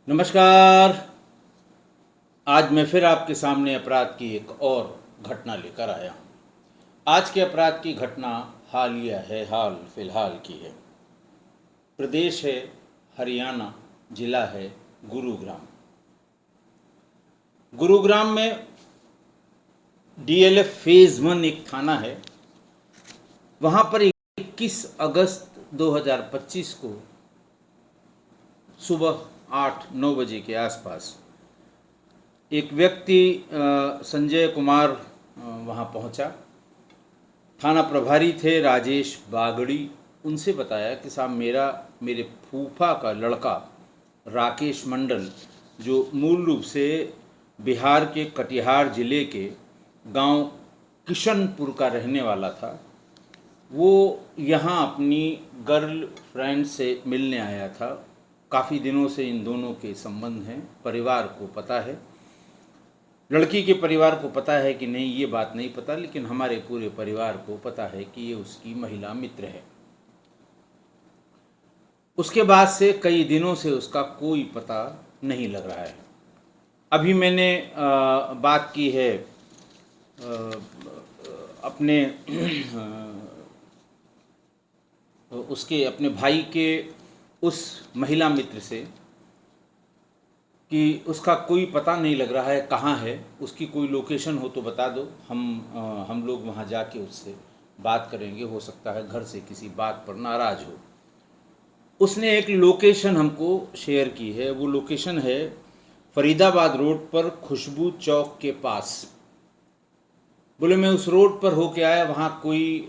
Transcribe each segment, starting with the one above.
नमस्कार। आज मैं फिर आपके सामने अपराध की एक और घटना लेकर आया हूँ। आज के अपराध की घटना हालिया है, हाल फिलहाल की है। प्रदेश है हरियाणा, जिला है गुरुग्राम। गुरुग्राम में डीएलएफ फेज़ 1 एक थाना है। वहाँ पर 21 अगस्त 2025 को सुबह 8-9 बजे के आसपास एक व्यक्ति संजय कुमार वहाँ पहुँचा। थाना प्रभारी थे राजेश बागड़ी। उनसे बताया कि साहब मेरे फूफा का लड़का राकेश मंडल, जो मूल रूप से बिहार के कटिहार ज़िले के गांव किशनपुर का रहने वाला था, वो यहाँ अपनी गर्ल फ्रेंड से मिलने आया था। काफ़ी दिनों से इन दोनों के संबंध हैं, परिवार को पता है। लड़की के परिवार को पता है कि नहीं ये बात नहीं पता, लेकिन हमारे पूरे परिवार को पता है कि ये उसकी महिला मित्र है। उसके बाद से कई दिनों से उसका कोई पता नहीं लग रहा है। अभी मैंने बात की है अपने उसके अपने भाई के उस महिला मित्र से कि उसका कोई पता नहीं लग रहा है, कहाँ है, उसकी कोई लोकेशन हो तो बता दो। हम लोग वहाँ जाके उससे बात करेंगे। हो सकता है घर से किसी बात पर नाराज़ हो। उसने एक लोकेशन हमको शेयर की है। वो लोकेशन है फरीदाबाद रोड पर खुशबू चौक के पास। बोले मैं उस रोड पर होके आया, वहाँ कोई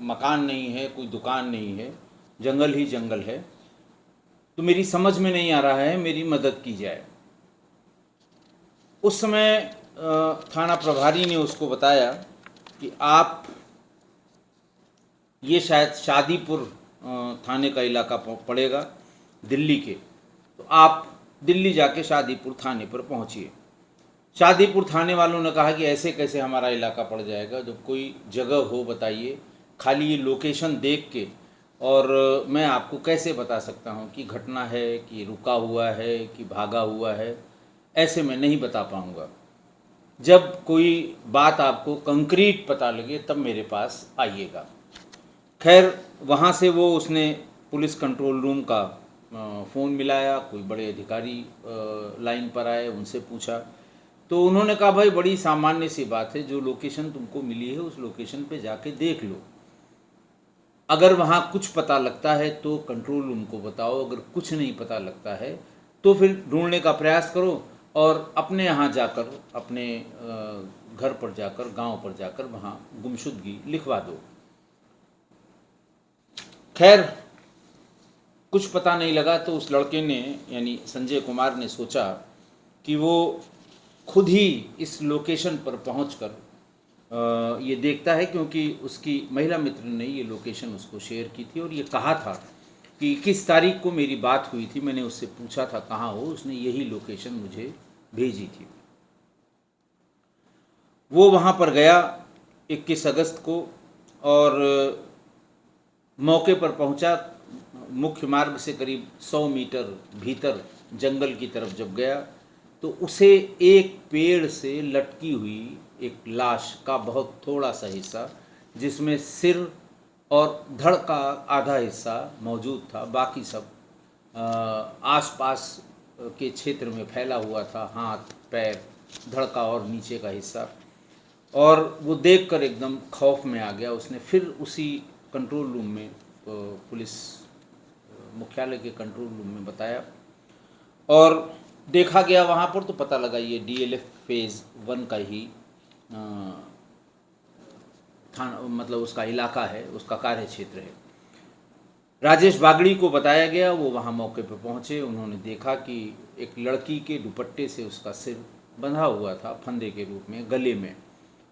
मकान नहीं है, कोई दुकान नहीं है, जंगल ही जंगल है। तो मेरी समझ में नहीं आ रहा है, मेरी मदद की जाए। उस समय थाना प्रभारी ने उसको बताया कि आप ये शायद शादीपुर थाने का इलाका पड़ेगा दिल्ली के, तो आप दिल्ली जाके शादीपुर थाने पर पहुंचिए। शादीपुर थाने वालों ने कहा कि ऐसे कैसे हमारा इलाका पड़ जाएगा, जब कोई जगह हो बताइए, खाली ये लोकेशन देख के और मैं आपको कैसे बता सकता हूँ कि घटना है कि रुका हुआ है कि भागा हुआ है, ऐसे मैं नहीं बता पाऊँगा। जब कोई बात आपको कंक्रीट पता लगे तब मेरे पास आइएगा। खैर वहाँ से वो उसने पुलिस कंट्रोल रूम का फ़ोन मिलाया। कोई बड़े अधिकारी लाइन पर आए, उनसे पूछा तो उन्होंने कहा भाई बड़ी सामान्य सी बात है, जो लोकेशन तुमको मिली है उस लोकेशन पे जाके देख लो। अगर वहाँ कुछ पता लगता है तो कंट्रोल रूम को बताओ, अगर कुछ नहीं पता लगता है तो फिर ढूंढने का प्रयास करो और अपने यहाँ जाकर, अपने घर पर जाकर, गांव पर जाकर वहाँ गुमशुदगी लिखवा दो। खैर कुछ पता नहीं लगा तो उस लड़के ने, यानी संजय कुमार ने सोचा कि वो खुद ही इस लोकेशन पर पहुंचकर ये देखता है, क्योंकि उसकी महिला मित्र ने ये लोकेशन उसको शेयर की थी और ये कहा था कि किस तारीख को मेरी बात हुई थी, मैंने उससे पूछा था कहाँ हो, उसने यही लोकेशन मुझे भेजी थी। वो वहाँ पर गया 21 अगस्त को और मौके पर पहुंचा। मुख्य मार्ग से करीब 100 मीटर भीतर जंगल की तरफ जब गया तो उसे एक पेड़ से लटकी हुई एक लाश का बहुत थोड़ा सा हिस्सा, जिसमें सिर और धड़ का आधा हिस्सा मौजूद था, बाकी सब आसपास के क्षेत्र में फैला हुआ था, हाथ पैर, धड़ का और नीचे का हिस्सा। और वो देखकर एकदम खौफ में आ गया। उसने फिर उसी कंट्रोल रूम में, पुलिस मुख्यालय के कंट्रोल रूम में बताया और देखा गया वहाँ पर तो पता लगा ये डीएलएफ फेज़ 1 का ही थाना, मतलब उसका इलाका है, उसका कार्य क्षेत्र है। राजेश बागड़ी को बताया गया, वो वहाँ मौके पर पहुँचे। उन्होंने देखा कि एक लड़की के दुपट्टे से उसका सिर बंधा हुआ था फंदे के रूप में गले में,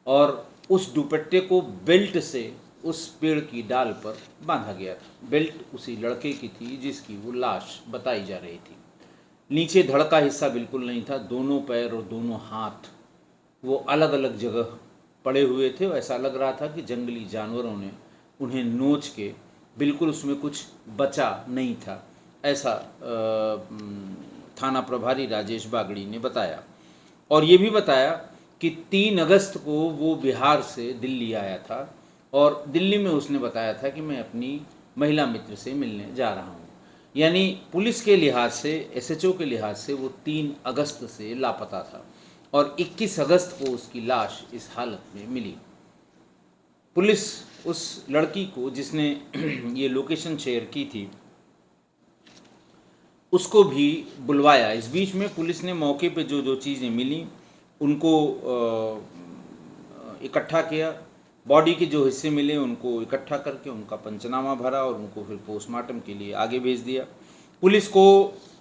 और उस दुपट्टे को बेल्ट से उस पेड़ की डाल पर बांधा गया था। बेल्ट उसी लड़के की थी जिसकी वो लाश बताई जा रही थी। नीचे धड़ का हिस्सा बिल्कुल नहीं था, दोनों पैर और दोनों हाथ वो अलग अलग जगह पड़े हुए थे। ऐसा लग रहा था कि जंगली जानवरों ने उन्हें नोच के, बिल्कुल उसमें कुछ बचा नहीं था, ऐसा थाना प्रभारी राजेश बागड़ी ने बताया। और ये भी बताया कि 3 अगस्त को वो बिहार से दिल्ली आया था और दिल्ली में उसने बताया था कि मैं अपनी महिला मित्र से मिलने जा रहा हूँ। यानी पुलिस के लिहाज से, एसएचओ के लिहाज से वो 3 अगस्त से लापता था और 21 अगस्त को उसकी लाश इस हालत में मिली। पुलिस उस लड़की को जिसने ये लोकेशन शेयर की थी उसको भी बुलवाया। इस बीच में पुलिस ने मौके पे जो जो चीज़ें मिली उनको इकट्ठा किया। बॉडी के जो हिस्से मिले उनको इकट्ठा करके उनका पंचनामा भरा और उनको फिर पोस्टमार्टम के लिए आगे भेज दिया। पुलिस को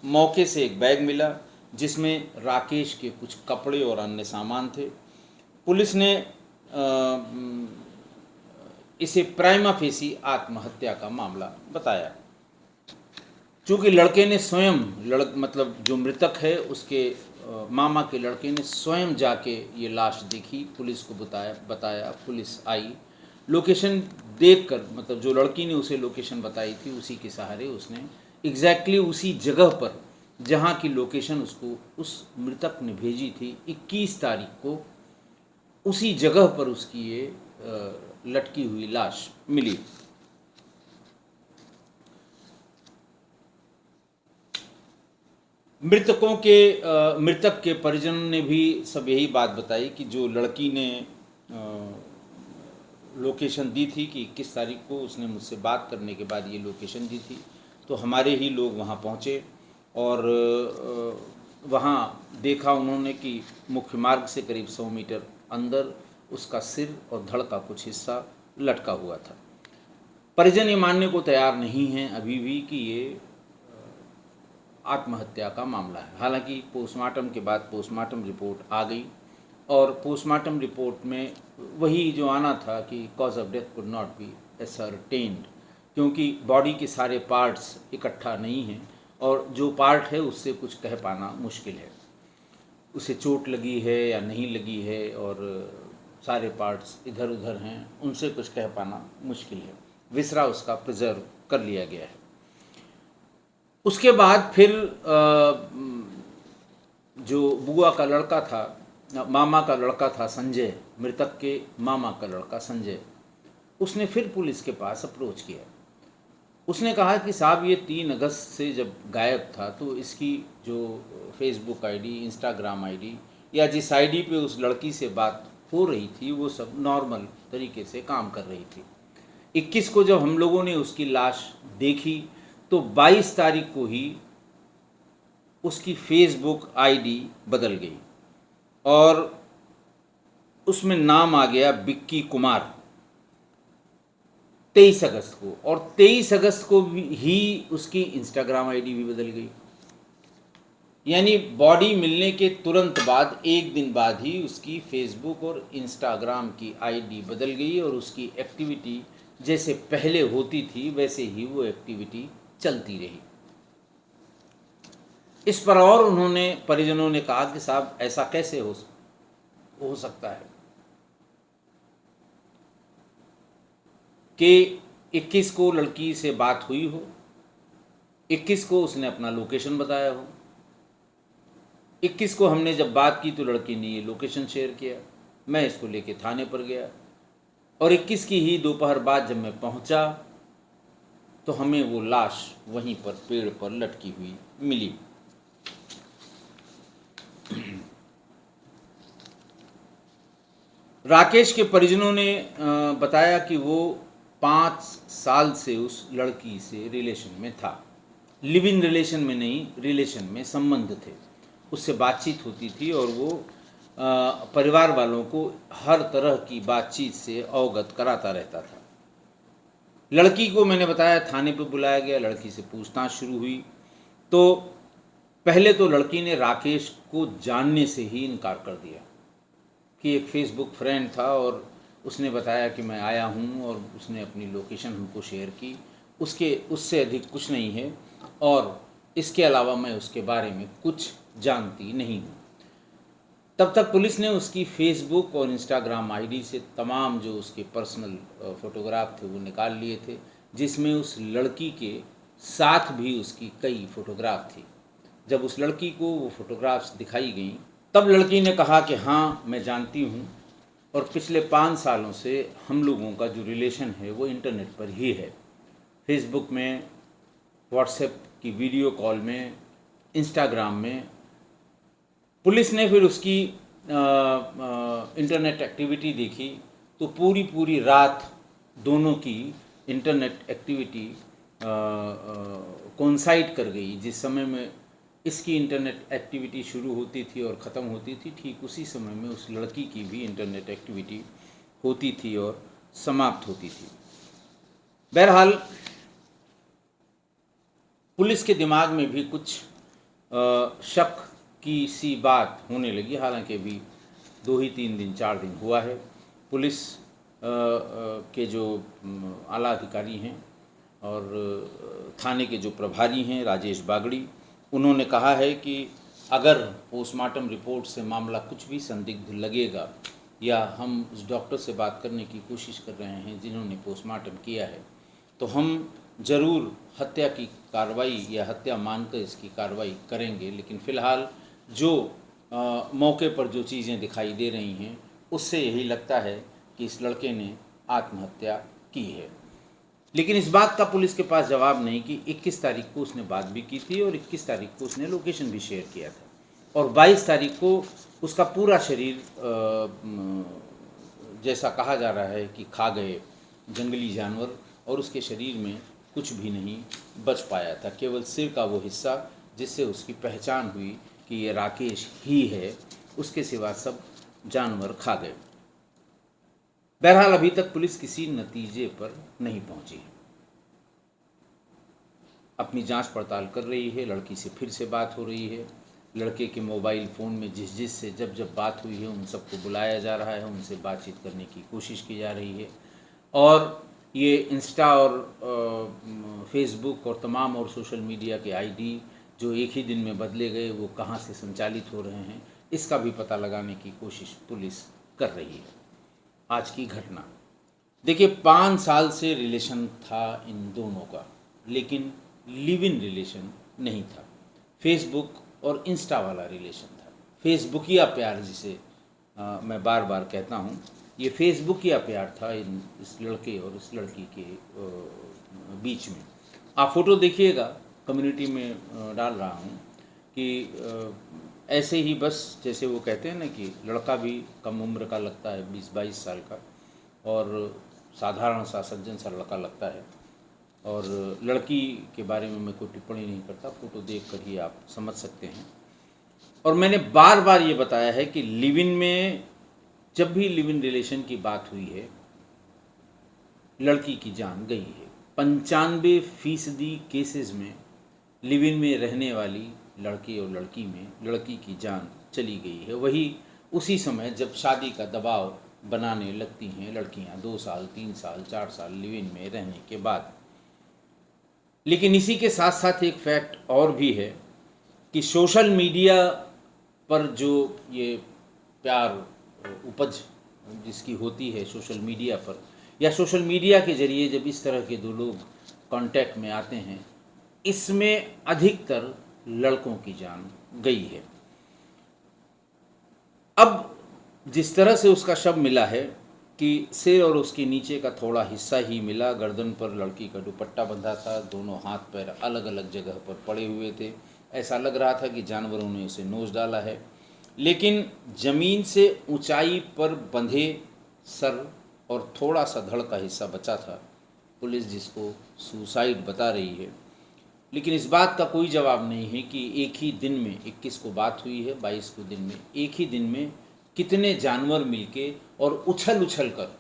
मौके से एक बैग मिला जिसमें राकेश के कुछ कपड़े और अन्य सामान थे। पुलिस ने इसे प्राइमा फेसी आत्महत्या का मामला बताया। चूँकि लड़के ने स्वयं मतलब जो मृतक है उसके मामा के लड़के ने स्वयं जाके ये लाश देखी, पुलिस को बताया। पुलिस आई, लोकेशन देखकर, मतलब जो लड़की ने उसे लोकेशन बताई थी उसी के सहारे उसने एग्जैक्टली उसी जगह पर जहाँ की लोकेशन उसको उस मृतक ने भेजी थी 21 तारीख को, उसी जगह पर उसकी ये लटकी हुई लाश मिली। मृतक के परिजनों ने भी सब यही बात बताई कि जो लड़की ने लोकेशन दी थी कि 21 तारीख को उसने मुझसे बात करने के बाद ये लोकेशन दी थी, तो हमारे ही लोग वहाँ पहुँचे और वहाँ देखा उन्होंने कि मुख्य मार्ग से करीब 100 मीटर अंदर उसका सिर और धड़ का कुछ हिस्सा लटका हुआ था। परिजन ये मानने को तैयार नहीं हैं अभी भी कि ये आत्महत्या का मामला है। हालांकि पोस्टमार्टम के बाद पोस्टमार्टम रिपोर्ट आ गई और पोस्टमार्टम रिपोर्ट में वही जो आना था कि cause of death could not be ascertained, क्योंकि बॉडी के सारे पार्ट्स इकट्ठा नहीं हैं और जो पार्ट है उससे कुछ कह पाना मुश्किल है, उसे चोट लगी है या नहीं लगी है, और सारे पार्ट्स इधर उधर हैं, उनसे कुछ कह पाना मुश्किल है। विसरा उसका प्रिजर्व कर लिया गया है। उसके बाद फिर जो बुआ का लड़का था, मामा का लड़का था संजय, मृतक के मामा का लड़का संजय, उसने फिर पुलिस के पास अप्रोच किया। उसने कहा कि साहब ये 3 अगस्त से जब गायब था तो इसकी जो फेसबुक आईडी, इंस्टाग्राम आईडी या जिस आईडी पे उस लड़की से बात हो रही थी वो सब नॉर्मल तरीके से काम कर रही थी। 21 को जब हम लोगों ने उसकी लाश देखी तो 22 तारीख को ही उसकी फेसबुक आईडी बदल गई और उसमें नाम आ गया बिक्की कुमार 23 अगस्त को, और 23 अगस्त को ही उसकी इंस्टाग्राम आईडी भी बदल गई। यानी बॉडी मिलने के तुरंत बाद, एक दिन बाद ही उसकी फेसबुक और इंस्टाग्राम की आईडी बदल गई और उसकी एक्टिविटी जैसे पहले होती थी वैसे ही वो एक्टिविटी चलती रही। इस पर और उन्होंने, परिजनों ने कहा कि साहब ऐसा कैसे हो सकता है कि 21 को लड़की से बात हुई हो, 21 को उसने अपना लोकेशन बताया हो, 21 को हमने जब बात की तो लड़की ने ये लोकेशन शेयर किया, मैं इसको लेके थाने पर गया और 21 की ही दोपहर बाद जब मैं पहुंचा तो हमें वो लाश वहीं पर पेड़ पर लटकी हुई मिली। राकेश के परिजनों ने बताया कि वो 5 साल से उस लड़की से रिलेशन में था, लिव इन रिलेशन में नहीं, रिलेशन में, संबंध थे, उससे बातचीत होती थी और वो परिवार वालों को हर तरह की बातचीत से अवगत कराता रहता था। लड़की को मैंने बताया थाने पर बुलाया गया, लड़की से पूछताछ शुरू हुई तो पहले तो लड़की ने राकेश को जानने से ही इनकार कर दिया कि एक फेसबुक फ्रेंड था और उसने बताया कि मैं आया हूँ और उसने अपनी लोकेशन हमको शेयर की, उससे अधिक कुछ नहीं है और इसके अलावा मैं उसके बारे में कुछ जानती नहीं हूँ। तब तक पुलिस ने उसकी फेसबुक और इंस्टाग्राम आईडी से तमाम जो उसके पर्सनल फ़ोटोग्राफ थे वो निकाल लिए थे, जिसमें उस लड़की के साथ भी उसकी कई फ़ोटोग्राफ थी जब उस लड़की को वो फोटोग्राफ्स दिखाई गई, तब लड़की ने कहा कि हाँ मैं जानती हूँ, और पिछले 5 सालों से हम लोगों का जो रिलेशन है वो इंटरनेट पर ही है, फेसबुक में, व्हाट्सएप की वीडियो कॉल में, इंस्टाग्राम में। पुलिस ने फिर उसकी इंटरनेट एक्टिविटी देखी, तो पूरी पूरी रात दोनों की इंटरनेट एक्टिविटी कोइंसाइड कर गई। जिस समय में इसकी इंटरनेट एक्टिविटी शुरू होती थी और ख़त्म होती थी, ठीक उसी समय में उस लड़की की भी इंटरनेट एक्टिविटी होती थी और समाप्त होती थी। बहरहाल पुलिस के दिमाग में भी कुछ शक की सी बात होने लगी। हालांकि अभी 2 ही 3 दिन 4 दिन हुआ है। पुलिस के जो आला अधिकारी हैं और थाने के जो प्रभारी हैं राजेश बागड़ी, उन्होंने कहा है कि अगर पोस्टमार्टम रिपोर्ट से मामला कुछ भी संदिग्ध लगेगा, या हम उस डॉक्टर से बात करने की कोशिश कर रहे हैं जिन्होंने पोस्टमार्टम किया है, तो हम ज़रूर हत्या की कार्रवाई या हत्या मानकर इसकी कार्रवाई करेंगे। लेकिन फ़िलहाल जो मौके पर जो चीज़ें दिखाई दे रही हैं, उससे यही लगता है कि इस लड़के ने आत्महत्या की है। लेकिन इस बात का पुलिस के पास जवाब नहीं कि 21 तारीख को उसने बात भी की थी और 21 तारीख को उसने लोकेशन भी शेयर किया था, और 22 तारीख को उसका पूरा शरीर जैसा कहा जा रहा है कि खा गए जंगली जानवर, और उसके शरीर में कुछ भी नहीं बच पाया था, केवल सिर का वो हिस्सा जिससे उसकी पहचान हुई कि ये राकेश ही है। उसके सिवा सब जानवर खा गए। बहरहाल अभी तक पुलिस किसी नतीजे पर नहीं पहुंची। अपनी जांच पड़ताल कर रही है, लड़की से फिर से बात हो रही है, लड़के के मोबाइल फ़ोन में जिस से जब बात हुई है उन सबको बुलाया जा रहा है, उनसे बातचीत करने की कोशिश की जा रही है। और ये इंस्टा और फेसबुक और तमाम और सोशल मीडिया के आईडी जो एक ही दिन में बदले गए, वो कहाँ से संचालित हो रहे हैं, इसका भी पता लगाने की कोशिश पुलिस कर रही है। आज की घटना देखिए, 5 साल से रिलेशन था इन दोनों का, लेकिन लिव इन रिलेशन नहीं था, फेसबुक और इंस्टा वाला रिलेशन था। फेसबुकिया प्यार जिसे मैं बार बार कहता हूँ, ये फेसबुकिया प्यार था इस लड़के और इस लड़की के बीच में। आप फ़ोटो देखिएगा, कम्युनिटी में डाल रहा हूँ कि ऐसे ही बस जैसे वो कहते हैं ना कि लड़का भी कम उम्र का लगता है, 20-22 साल का, और साधारण सा सज्जन सा लड़का लगता है। और लड़की के बारे में मैं कोई टिप्पणी नहीं करता, फ़ोटो देख कर ही आप समझ सकते हैं। और मैंने बार बार ये बताया है कि लिव इन में जब भी लिव इन रिलेशन की बात हुई है, लड़की की जान गई है। 95% केसेस में लिव इन में रहने वाली लड़के और लड़की में लड़की की जान चली गई है। वही उसी समय जब शादी का दबाव बनाने लगती हैं लड़कियां, 2 साल 3 साल 4 साल लिव इन में रहने के बाद। लेकिन इसी के साथ साथ एक फैक्ट और भी है कि सोशल मीडिया पर जो ये प्यार उपज जिसकी होती है सोशल मीडिया पर, या सोशल मीडिया के ज़रिए जब इस तरह के दो लोग कांटेक्ट में आते हैं, इसमें अधिकतर लड़कों की जान गई है। अब जिस तरह से उसका शव मिला है कि सिर और उसके नीचे का थोड़ा हिस्सा ही मिला, गर्दन पर लड़की का दुपट्टा बंधा था, दोनों हाथ पैर अलग अलग जगह पर पड़े हुए थे, ऐसा लग रहा था कि जानवरों ने उसे नोच डाला है। लेकिन ज़मीन से ऊंचाई पर बंधे सर और थोड़ा सा धड़ का हिस्सा बचा था, पुलिस जिसको सुसाइड बता रही है। लेकिन इस बात का कोई जवाब नहीं है कि एक ही दिन में 21 को बात हुई है, 22 को दिन में, एक ही दिन में कितने जानवर मिलके और उछल उछल कर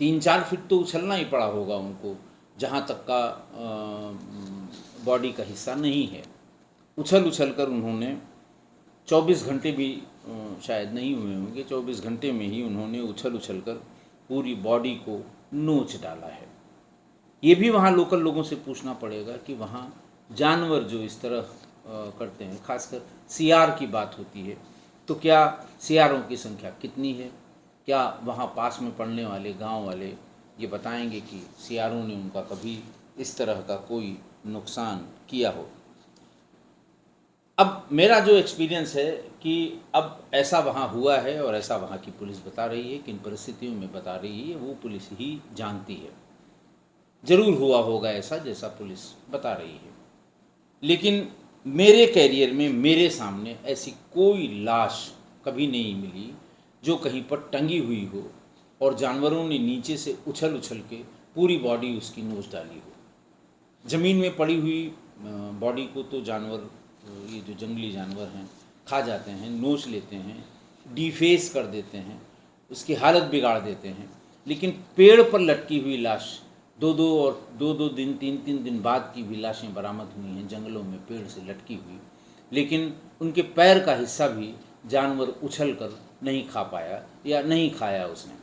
3-4 फीट तो उछलना ही पड़ा होगा उनको, जहाँ तक का बॉडी का हिस्सा नहीं है। उछल उछल कर उन्होंने 24 घंटे भी शायद नहीं हुए होंगे, 24 घंटे में ही उन्होंने उछल उछल कर पूरी बॉडी को नोच डाला है। ये भी वहाँ लोकल लोगों से पूछना पड़ेगा कि वहाँ जानवर जो इस तरह करते हैं, खासकर सियार की बात होती है, तो क्या सियारों की संख्या कितनी है? क्या वहाँ पास में पड़ने वाले गांव वाले ये बताएंगे कि सियारों ने उनका कभी इस तरह का कोई नुकसान किया हो? अब मेरा जो एक्सपीरियंस है कि अब ऐसा वहाँ हुआ है और ऐसा वहाँ की पुलिस बता रही है, किन परिस्थितियों में बता रही है वो पुलिस ही जानती है। ज़रूर हुआ होगा ऐसा जैसा पुलिस बता रही है, लेकिन मेरे कैरियर में मेरे सामने ऐसी कोई लाश कभी नहीं मिली जो कहीं पर टंगी हुई हो और जानवरों ने नीचे से उछल उछल के पूरी बॉडी उसकी नोच डाली हो। ज़मीन में पड़ी हुई बॉडी को तो जानवर, ये जो जंगली जानवर हैं, खा जाते हैं, नोच लेते हैं, डिफेस कर देते हैं, उसकी हालत बिगाड़ देते हैं। लेकिन पेड़ पर लटकी हुई लाश दो दो दिन, तीन तीन दिन बाद की भी लाशें बरामद हुई हैं जंगलों में पेड़ से लटकी हुई, लेकिन उनके पैर का हिस्सा भी जानवर उछल कर नहीं खा पाया या नहीं खाया उसने।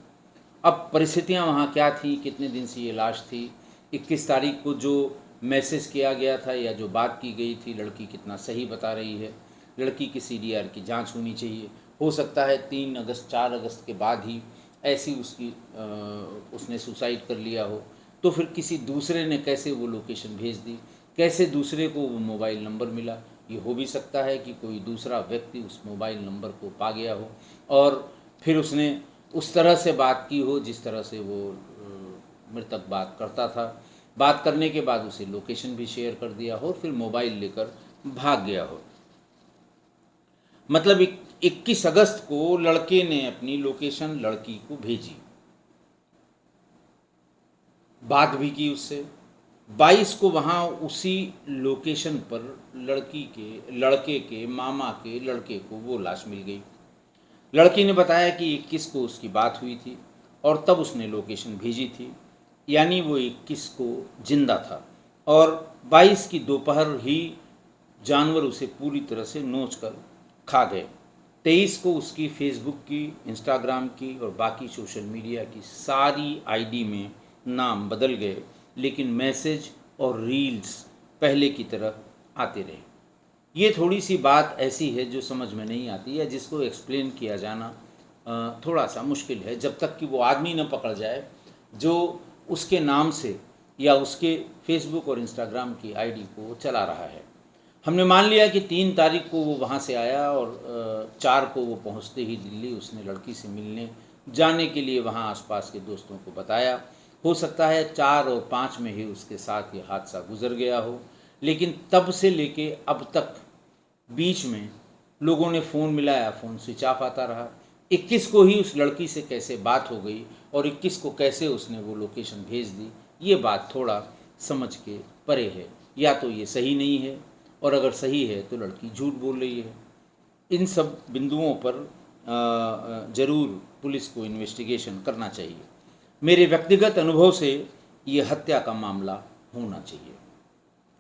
अब परिस्थितियां वहाँ क्या थी, कितने दिन से ये लाश थी, 21 तारीख को जो मैसेज किया गया था या जो बात की गई थी, लड़की कितना सही बता रही है। लड़की की सीडीआर की जांच होनी चाहिए। हो सकता है 3 अगस्त 4 अगस्त के बाद ही ऐसी उसने सुसाइड कर लिया हो, तो फिर किसी दूसरे ने कैसे वो लोकेशन भेज दी, कैसे दूसरे को वो मोबाइल नंबर मिला। ये हो भी सकता है कि कोई दूसरा व्यक्ति उस मोबाइल नंबर को पा गया हो और फिर उसने उस तरह से बात की हो जिस तरह से वो मृतक बात करता था। बात करने के बाद उसे लोकेशन भी शेयर कर दिया हो, फिर मोबाइल लेकर भाग गया हो। मतलब 21 अगस्त को लड़के ने अपनी लोकेशन लड़की को भेजी, बात भी की उससे। 22 को वहाँ उसी लोकेशन पर लड़के के मामा के लड़के को वो लाश मिल गई। लड़की ने बताया कि 21 को उसकी बात हुई थी और तब उसने लोकेशन भेजी थी, यानी वो 21 को जिंदा था और 22 की दोपहर ही जानवर उसे पूरी तरह से नोच कर खा गए। 23 को उसकी फेसबुक की, इंस्टाग्राम की और बाकी सोशल मीडिया की सारी आईडी में नाम बदल गए, लेकिन मैसेज और रील्स पहले की तरह आते रहे। ये थोड़ी सी बात ऐसी है जो समझ में नहीं आती या जिसको एक्सप्लेन किया जाना थोड़ा सा मुश्किल है, जब तक कि वो आदमी न पकड़ जाए जो उसके नाम से या उसके फेसबुक और इंस्टाग्राम की आईडी को चला रहा है। हमने मान लिया कि 3 तारीख को वो वहाँ से आया और 4 को वो पहुँचते ही दिल्ली उसने लड़की से मिलने जाने के लिए वहाँ आसपास के दोस्तों को बताया। हो सकता है 4 और 5 में ही उसके साथ ये हादसा गुजर गया हो, लेकिन तब से लेके अब तक बीच में लोगों ने फ़ोन मिलाया, फ़ोन स्विच ऑफ आता रहा। 21 को ही उस लड़की से कैसे बात हो गई और 21 को कैसे उसने वो लोकेशन भेज दी, ये बात थोड़ा समझ के परे है। या तो ये सही नहीं है और अगर सही है तो लड़की झूठ बोल रही है। इन सब बिंदुओं पर ज़रूर पुलिस को इन्वेस्टिगेशन करना चाहिए। मेरे व्यक्तिगत अनुभव से ये हत्या का मामला होना चाहिए।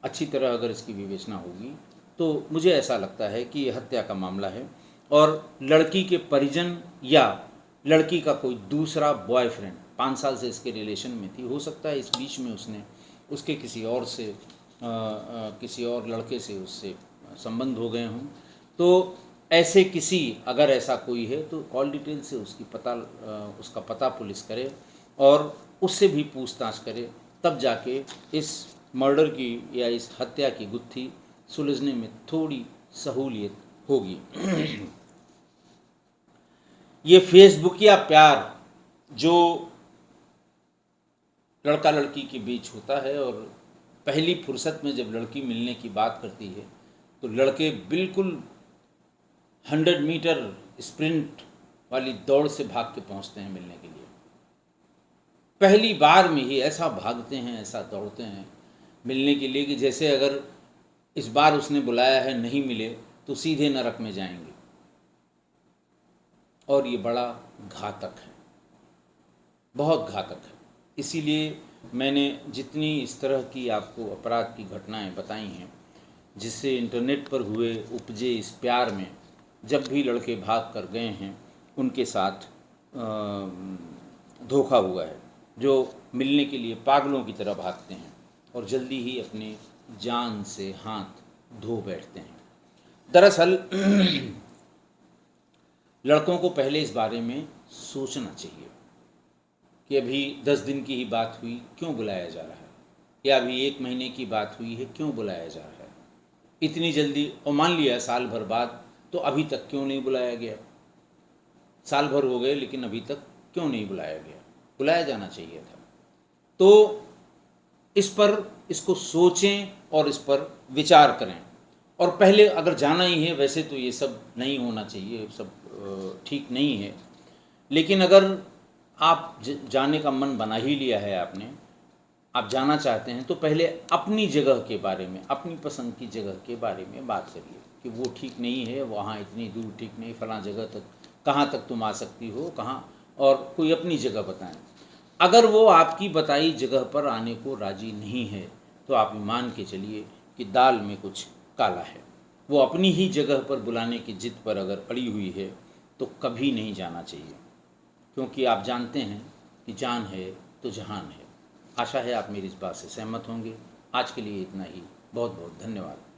अच्छी तरह अगर इसकी विवेचना होगी तो मुझे ऐसा लगता है कि ये हत्या का मामला है और लड़की के परिजन या लड़की का कोई दूसरा बॉयफ्रेंड 5 साल से इसके रिलेशन में थी, हो सकता है इस बीच में उसने उसके किसी और लड़के से उससे संबंध हो गए हों। तो ऐसे किसी, अगर ऐसा कोई है तो कॉल डिटेल से उसका पता पुलिस करे और उससे भी पूछताछ करे, तब जाके इस मर्डर की या इस हत्या की गुत्थी सुलझने में थोड़ी सहूलियत होगी। ये फेसबुकिया प्यार जो लड़का लड़की के बीच होता है और पहली फुर्सत में जब लड़की मिलने की बात करती है तो लड़के बिल्कुल 100 मीटर स्प्रिंट वाली दौड़ से भाग के पहुंचते हैं मिलने के लिए। पहली बार में ही ऐसा भागते हैं, ऐसा दौड़ते हैं मिलने के लिए कि जैसे अगर इस बार उसने बुलाया है नहीं मिले तो सीधे नरक में जाएंगे। और ये बड़ा घातक है, बहुत घातक है। इसीलिए मैंने जितनी इस तरह की आपको अपराध की घटनाएं बताई हैं, जिससे इंटरनेट पर हुए उपजे इस प्यार में जब भी लड़के भाग कर गए हैं उनके साथ धोखा हुआ है, जो मिलने के लिए पागलों की तरह भागते हैं और जल्दी ही अपने जान से हाथ धो बैठते हैं। दरअसल लड़कों को पहले इस बारे में सोचना चाहिए कि अभी 10 दिन की ही बात हुई, क्यों बुलाया जा रहा है, या अभी 1 महीने की बात हुई है, क्यों बुलाया जा रहा है। इतनी जल्दी, और मान लिया साल भर बाद, तो अभी तक क्यों नहीं बुलाया गया? साल भर हो गए लेकिन अभी तक क्यों नहीं बुलाया गया? बुलाया जाना चाहिए था। तो इस पर, इसको सोचें और इस पर विचार करें। और पहले अगर जाना ही है, वैसे तो ये सब नहीं होना चाहिए, सब ठीक नहीं है, लेकिन अगर आप जाने का मन बना ही लिया है आपने, आप जाना चाहते हैं, तो पहले अपनी जगह के बारे में, अपनी पसंद की जगह के बारे में बात करिए कि वो ठीक नहीं है, वहाँ इतनी दूर ठीक नहीं, फलां जगह तक कहाँ तक तुम आ सकती हो, कहाँ, और कोई अपनी जगह बताएं। अगर वो आपकी बताई जगह पर आने को राजी नहीं है, तो आप मान के चलिए कि दाल में कुछ काला है। वो अपनी ही जगह पर बुलाने की जिद पर अगर अड़ी हुई है, तो कभी नहीं जाना चाहिए, क्योंकि आप जानते हैं कि जान है तो जहान है। आशा है आप मेरी इस बात से सहमत होंगे। आज के लिए इतना ही। बहुत बहुत धन्यवाद।